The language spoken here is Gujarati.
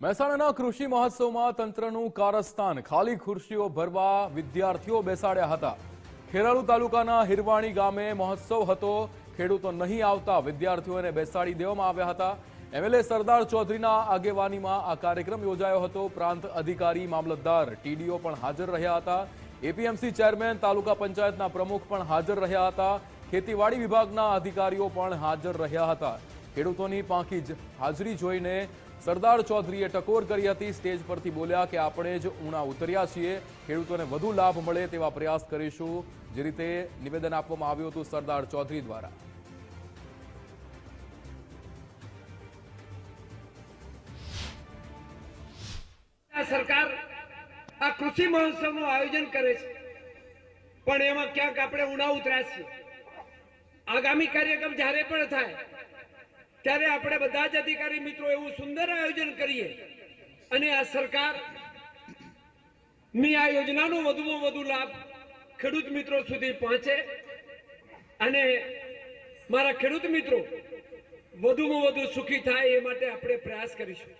મહેસાણાના કૃષિ મહોત્સવમાં તંત્રનું કારસ્તાન, ખાલી ખુરશીઓ ભરવા વિદ્યાર્થીઓ બેસાડ્યા હતા। ખેરાલુ તાલુકાના હિરવાણી ગામે મહોત્સવ હતો। ખેડૂતો નહીં આવતા વિદ્યાર્થીઓને બેસાડી દેવામાં આવ્યા હતા। એમએલએ સરદાર ચૌધરીના આગેવાનીમાં આ કાર્યક્રમ યોજાયો હતો। પ્રાંત અધિકારી, મામલતદાર, ટીડીઓ પણ હાજર રહ્યા હતા। એપીએમસી ચેરમેન, તાલુકા પંચાયતના પ્રમુખ પણ હાજર રહ્યા હતા। ખેતીવાડી વિભાગના અધિકારીઓ પણ હાજર રહ્યા હતા। ખેડૂતોની પાંખી હાજરી જોઈને સરદાર ચૌધરીએ ટકોર કરી હતી। સ્ટેજ પરથી બોલ્યા કે આપણે જ ઊણા ઉતર્યા છીએ, ખેડૂતોને વધુ લાભ મળે તેવા પ્રયાસ કરીશું। જે રીતે નિવેદન આપવામાં આવ્યું હતું સરદાર ચૌધરી દ્વારા। સરકાર આ કૃષિ મહોત્સવનું આયોજન કરે છે, પણ એમાં ક્યાંક આપણે ઊણા ઉતર્યા છીએ। આગામી કાર્યક્રમ જ્યારે પણ થાય ત્યારે આપણે બધા જ અધિકારી મિત્રો એવું સુંદર આયોજન કરીએ અને આ સરકાર ની આ યોજનાનો વધુમાં વધુ લાભ ખેડૂત મિત્રો સુધી પહોંચે અને મારા ખેડૂત મિત્રો વધુમાં વધુ સુખી થાય એ માટે આપણે પ્રયાસ કરીશું।